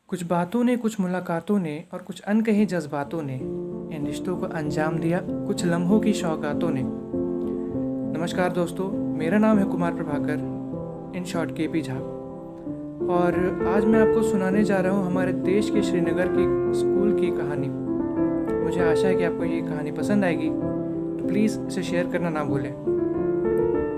कुछ बातों ने, कुछ मुलाकातों ने और कुछ अनकहे जज्बातों ने इन रिश्तों को अंजाम दिया कुछ लम्हों की सौगातों ने। नमस्कार दोस्तों, मेरा नाम है Kumar Prabhakar, in short KP Jha. और आज मैं आपको सुनाने जा रहा हूँ हमारे देश के श्रीनगर की स्कूल की कहानी। मुझे आशा है कि आपको ये कहानी पसंद आएगी, तो प्लीज़ इसे शेयर करना ना भूलें।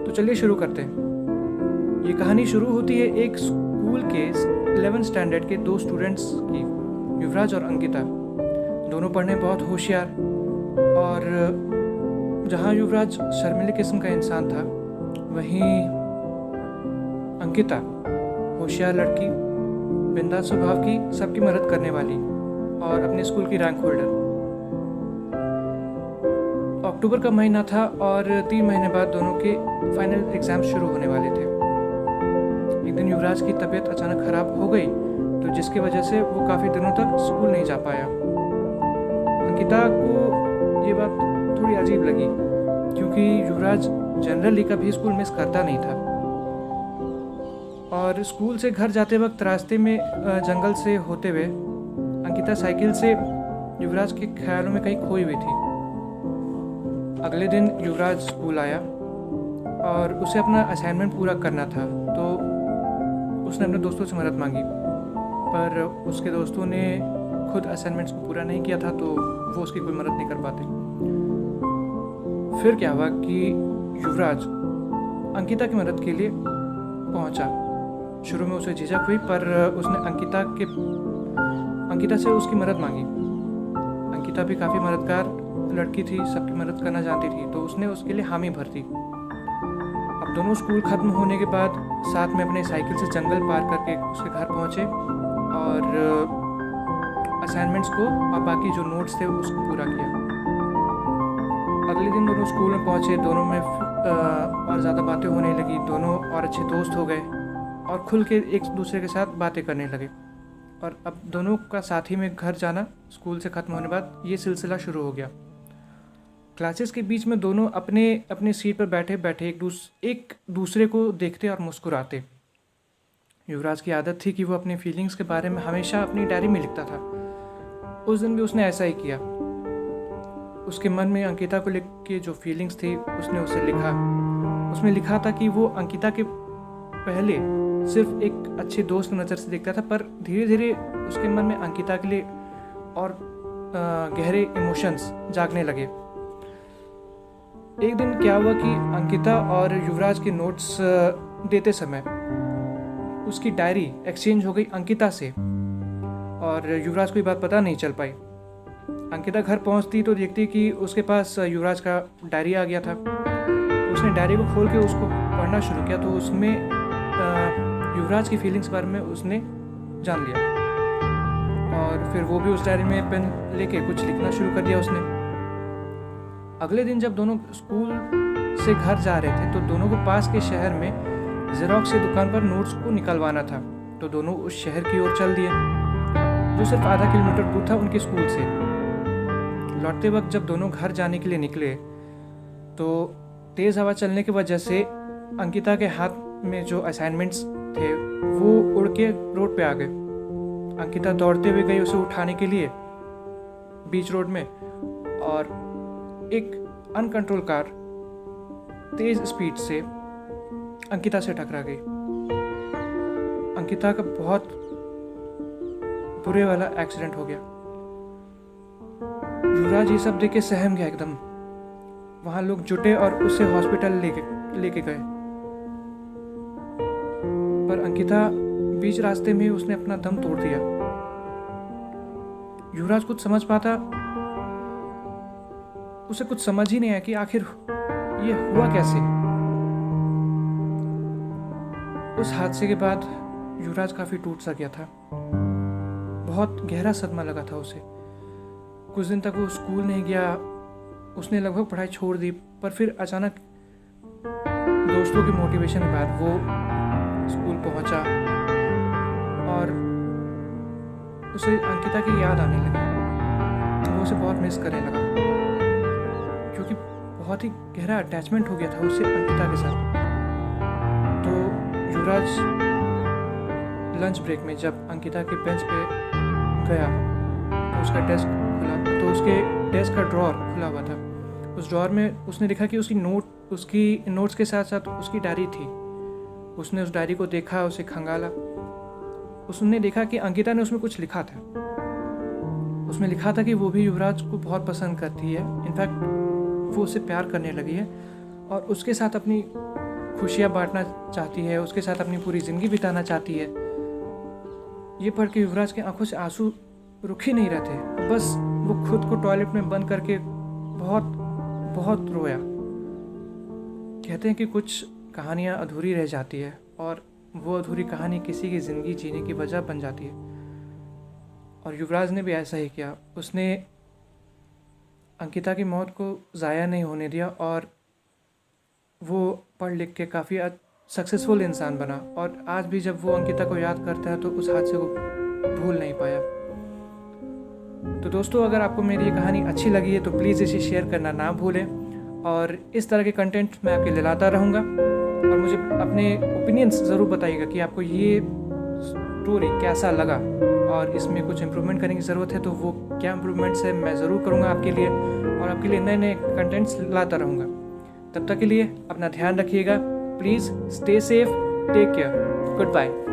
तो चलिए शुरू करते हैं। ये कहानी शुरू होती है एक स्कूल के 11th स्टैंडर्ड के दो स्टूडेंट्स की, युवराज और अंकिता। दोनों पढ़ने बहुत होशियार, और जहाँ युवराज शर्मीले किस्म का इंसान था, वहीं अंकिता होशियार लड़की, बिंदास स्वभाव की, सबकी मदद करने वाली और अपने स्कूल की रैंक होल्डर। अक्टूबर का महीना था और 3 महीने बाद दोनों के फाइनल एग्जाम शुरू होने वाले थे। एक दिन युवराज की तबीयत अचानक खराब हो गई, तो जिसकी वजह से वो काफ़ी दिनों तक स्कूल नहीं जा पाया। अंकिता को ये बात थोड़ी अजीब लगी, क्योंकि युवराज जनरली कभी स्कूल मिस करता नहीं था। और स्कूल से घर जाते वक्त रास्ते में जंगल से होते हुए अंकिता साइकिल से युवराज के ख्यालों में कहीं खोई हुई थी। अगले दिन युवराज स्कूल आया और उसे अपना असाइनमेंट पूरा करना था, तो उसने अपने दोस्तों से मदद मांगी, पर उसके दोस्तों ने खुद असाइनमेंट्स को पूरा नहीं किया था, तो वो उसकी कोई मदद नहीं कर पाते। फिर क्या हुआ कि युवराज अंकिता की मदद के लिए पहुंचा। शुरू में उसे झिझक हुई, पर उसने अंकिता से उसकी मदद मांगी। अंकिता भी काफ़ी मददगार लड़की थी, सबकी मदद करना जानती थी, तो उसने उसके लिए हामी भर दी। अब दोनों स्कूल ख़त्म होने के बाद साथ में अपने साइकिल से जंगल पार करके उसके घर पहुँचे और असाइनमेंट्स को और बाकी जो नोट्स थे उसको पूरा किया। अगले दिन दोनों स्कूल में पहुँचे, दोनों में और ज़्यादा बातें होने लगी। दोनों और अच्छे दोस्त हो गए और खुल के एक दूसरे के साथ बातें करने लगे। और अब दोनों का साथ ही में घर जाना स्कूल से ख़त्म होने बाद ये सिलसिला शुरू हो गया। क्लासेस के बीच में दोनों अपने अपने सीट पर बैठे बैठे एक दूसरे को देखते और मुस्कुराते। युवराज की आदत थी कि वो अपनी फीलिंग्स के बारे में हमेशा अपनी डायरी में लिखता था। उस दिन भी उसने ऐसा ही किया। उसके मन में अंकिता को लेके जो फीलिंग्स थी उसने उसे लिखा। उसमें लिखा था कि वो अंकिता के पहले सिर्फ एक अच्छे दोस्त नज़र से देखता था, पर धीरे धीरे उसके मन में अंकिता के लिए और गहरे इमोशंस जागने लगे। एक दिन क्या हुआ कि अंकिता और युवराज के नोट्स देते समय उसकी डायरी एक्सचेंज हो गई अंकिता से, और युवराज को ये बात पता नहीं चल पाई। अंकिता घर पहुंचती तो देखती कि उसके पास युवराज का डायरी आ गया था। उसने डायरी को खोल के उसको पढ़ना शुरू किया, तो उसमें युवराज की फीलिंग्स के बारे में उसने जान लिया। और फिर वो भी उस डायरी में पेन लेके कुछ लिखना शुरू कर दिया उसने। अगले दिन जब दोनों स्कूल से घर जा रहे थे, तो दोनों को पास के शहर में जेरोक्स की दुकान पर नोट्स को निकलवाना था, तो दोनों उस शहर की ओर चल दिए, जो सिर्फ आधा किलोमीटर दूर था उनके स्कूल से। लौटते वक्त जब दोनों घर जाने के लिए निकले, तो तेज़ हवा चलने की वजह से अंकिता के हाथ में जो असाइनमेंट्स थे वो उड़ के रोड पे आ गए। अंकिता दौड़ते हुए गई उसे उठाने के लिए बीच रोड में, और एक अनकंट्रोल कार तेज स्पीड से अंकिता से टकरा गई। अंकिता का बहुत बुरे वाला एक्सीडेंट हो गया। युवराज ये सब देख के सहम गया एकदम। वहां लोग जुटे और उसे हॉस्पिटल लेके गए, पर अंकिता बीच रास्ते में उसने अपना दम तोड़ दिया। युवराज कुछ समझ पाता, उसे कुछ समझ ही नहीं आया कि आखिर ये हुआ कैसे। उस हादसे के बाद युवराज काफ़ी टूट सा गया था। बहुत गहरा सदमा लगा था उसे। कुछ दिन तक वो स्कूल नहीं गया, उसने लगभग पढ़ाई छोड़ दी, पर फिर अचानक दोस्तों की मोटिवेशन के बाद वो स्कूल पहुंचा और उसे अंकिता की याद आने लगी। वो उसे बहुत मिस करने लगा, क्योंकि बहुत ही गहरा अटैचमेंट हो गया था उससे अंकिता के साथ। तो युवराज लंच ब्रेक में जब अंकिता के बेंच पे गया तो उसका डेस्क खुला, तो उसके डेस्क का ड्रॉर खुला हुआ था। उस ड्रॉर में उसने देखा कि उसकी नोट्स के साथ साथ उसकी डायरी थी। उसने उस डायरी को देखा, उसे खंगाला। उसने देखा कि अंकिता ने उसमें कुछ लिखा था। उसमें लिखा था कि वो भी युवराज को बहुत पसंद करती है, इनफैक्ट वो उससे प्यार करने लगी है और उसके साथ अपनी खुशियाँ बांटना चाहती है, उसके साथ अपनी पूरी ज़िंदगी बिताना चाहती है। ये पढ़ के युवराज की आंखों से आंसू रुक ही नहीं रहे थे। बस वो खुद को टॉयलेट में बंद करके बहुत बहुत रोया। कहते हैं कि कुछ कहानियाँ अधूरी रह जाती है और वो अधूरी कहानी किसी की ज़िंदगी जीने की वजह बन जाती है। और युवराज ने भी ऐसा ही किया। उसने अंकिता की मौत को ज़ाया नहीं होने दिया और वो पढ़ लिख के काफ़ी सक्सेसफुल इंसान बना। और आज भी जब वो अंकिता को याद करता है तो उस हादसे को भूल नहीं पाया। तो दोस्तों, अगर आपको मेरी ये कहानी अच्छी लगी है तो प्लीज़ इसे शेयर करना ना भूलें और इस तरह के कंटेंट मैं आपके लिए लाता रहूँगा। और मुझे अपने ओपिनियंस ज़रूर बताइएगा कि आपको ये स्टोरी कैसा लगा और इसमें कुछ इम्प्रूवमेंट करने की ज़रूरत है तो वो क्या इम्प्रूवमेंट्स है मैं ज़रूर करूँगा आपके लिए और आपके लिए नए नए कंटेंट्स लाता रहूँगा। तब तक के लिए अपना ध्यान रखिएगा। Please stay safe, take care, good bye.